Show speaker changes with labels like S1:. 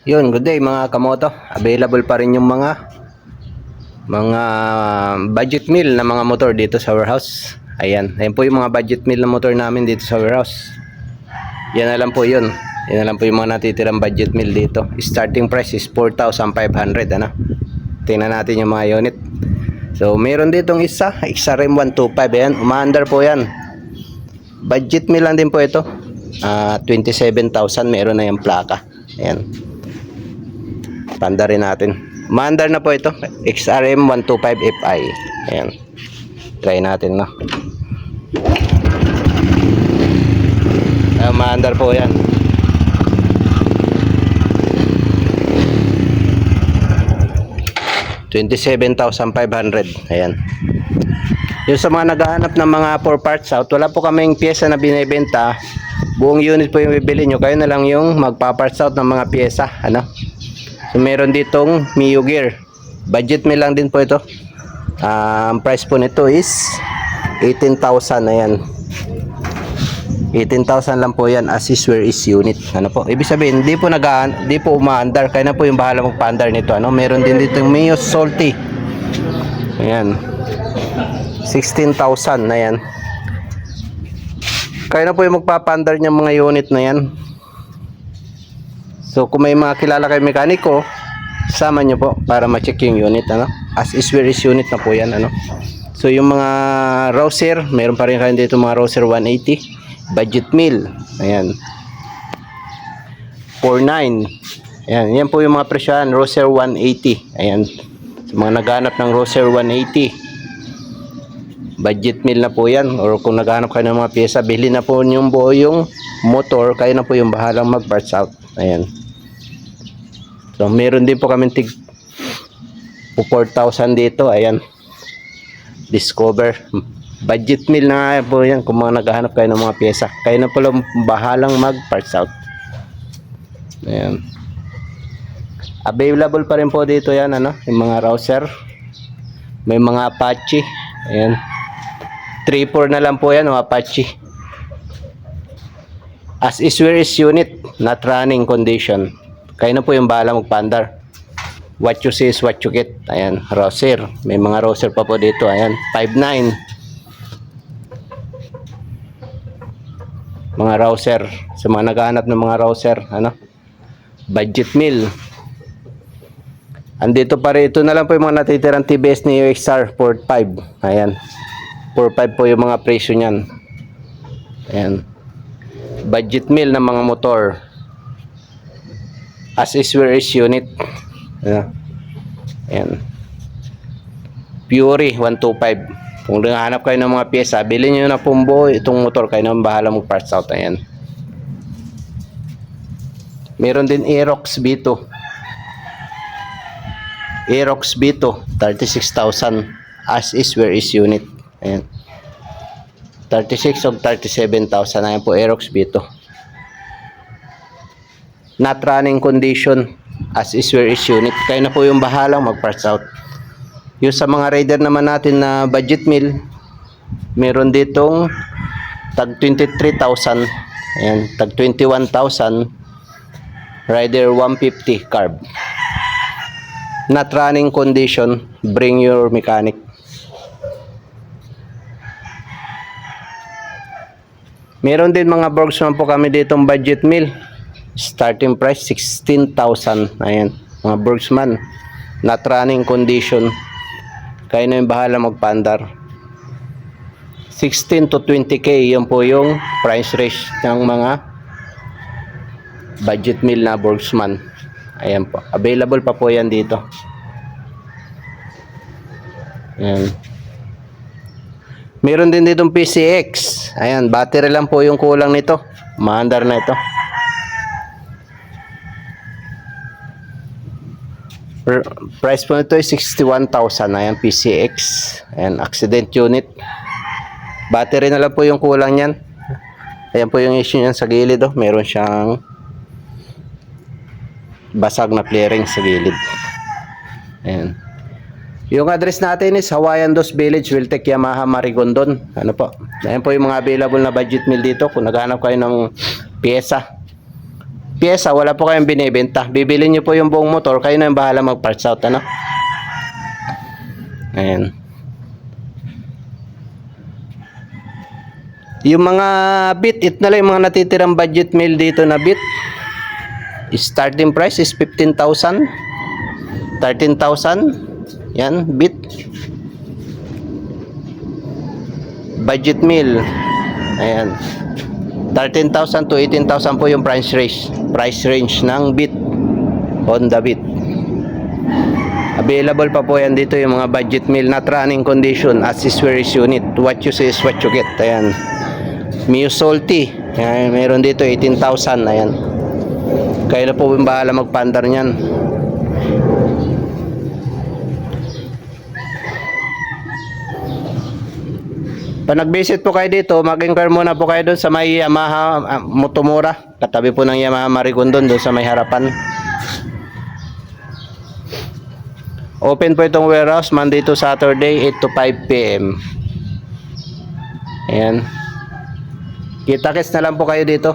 S1: Yun, good day mga kamoto. Available pa rin yung mga budget meal na mga motor dito sa warehouse. Ayan po yung mga budget meal na motor namin dito sa warehouse. Yan na lang po yun. Yan na lang po yung mga natitirang budget meal dito. Starting price is 4,500 ano. Tingnan natin yung mga unit. So, meron ditong isa, XRM 125. Ayan, umaandar po yan. Budget meal lang din po ito. 27,000 meron na yung plaka. Ayan. Panda rin natin. Maandar na po ito. XRM 125 Fi. Ayan. Try natin, no. Maandar po yan. $27,500. Ayan. Yung sa mga naghahanap ng mga 4 parts out, wala po kaming pyesa na binibenta. Buong unit po yung bibili nyo. Kayo na lang yung magpa-parts out ng mga pyesa. Ano? So, meron ditong Mio Gear. Budget meal lang din po ito. Ang price po nito is 18,000. Ayan. 18,000 lang po yan. As is where is unit. Ano po? Ibig sabihin, di po umaandar. Kaya na po yung bahala magpa-andar nito. Ano? Meron din ditong Mio Salty. Ayan. 16,000. Ayan. Kaya na po yung magpa-andar niyang mga unit na yan. So kung may mga kilala kayo mekaniko, sama nyo po para ma-check yung unit, ano? As is where is unit na po yan, ano? So yung mga Rouser, meron pa rin kayo dito mga Rouser 180 budget meal. Ayan, 49. Ayan, yan po yung mga presyohan. Rouser 180. Ayan, sa mga naghanap ng Rouser 180 budget meal na po yan. Or kung naghanap kayo ng mga pyesa, bili na po yung buo yung motor. Kayo na po yung bahalang mag-parts out. Ayan. So, meron din po kami tig 4,000 dito. Ayan. Discover. Budget meal na po yan kung mga naghahanap kayo ng mga pyesa. Kayo na po lang bahalang mag-parts out. Ayan. Available pa rin po dito yan, ano? Yung mga Rouser. May mga Apache. Ayan. 3-4 na lang po yan, mga Apache. As is where is unit, not running condition. Kayo na po yung bahala magpandar. What you see is what you get. Ayan, Rouser. May mga Rouser pa po dito. Ayan, 5.9. Mga Rouser. Sa mga naghahanap ng mga Rouser, ano? Budget meal. Andito pa rin. Ito na lang po yung mga natitirang TBS ni UXR 4.5. Ayan. 4.5 po yung mga presyo niyan. Ayan. Budget meal ng mga motor. As is where is unit. Ayan. Fury 125. Kung naghahanap kayo ng mga pyesa, bilhin nyo na pumbo itong motor. Kayo na bahala mag parts out. Ayan. Meron din Aerox B2. Aerox B2 36,000. As is where is unit. Ayan. 36 o 37,000. Ayan po, Aerox B2. Not running condition. As is where is unit. Kaya na po yung bahalang mag-parts out. Yung sa mga Raider naman natin na budget meal, meron ditong tag 23,000. Ayan, tag 21,000. Rider 150 carb. Not running condition. Bring your mechanic. Meron din mga Bergsman po kami ditong budget meal. Starting price 16,000. Ayan, mga Bergsman. Not running condition. Kayo na yung bahala magpandar. 16 to 20k. Yan po yung price range ng mga budget meal na Bergsman. Ayan po. Available pa po yan dito. Ayan. Meron din ditong PCX. Ayan, battery lang po yung kulang nito. Maandar na ito. Price po nito ay 61,000. Ayan, PCX. Ayan, accident unit. Battery na lang po yung kulang yan. Ayan po yung issue niyan sa gilid. Oh. Meron siyang basag na clearing sa gilid. Ayan. Yung address natin is Hawaiian Dos Village, Wiltec, Yamaha, Marigondon. Ano po? Ayan po yung mga available na budget meal dito. Kung naghanap kayo ng pyesa, pyesa, wala po kayong binibenta. Bibili nyo po yung buong motor, kayo na yung bahala mag-parts out, ano? Ayan. Yung mga bit, it na lang yung mga natitirang budget meal dito na bit. Starting price is 15,000. 13,000. Yan, bit. Budget meal. Ayan. 13,000 to 18,000 po yung price range ng bit. Honda Beat. Available pa po yan dito yung mga budget meal, not running condition, assist where is unit. What you see is what you get. Ayan. Mio Salty. Ayan, meron dito 18,000. Ayan. Kayo na po yung bahala magpandar niyan. Pag nag-visit po kayo dito, mag-inquire muna po kayo doon sa may Yamaha Motomura. Katabi po ng Yamaha Maricondon doon sa may harapan. Open po itong warehouse Monday to Saturday 8 to 5 PM. Ayan. Kita-kits na lang po kayo dito.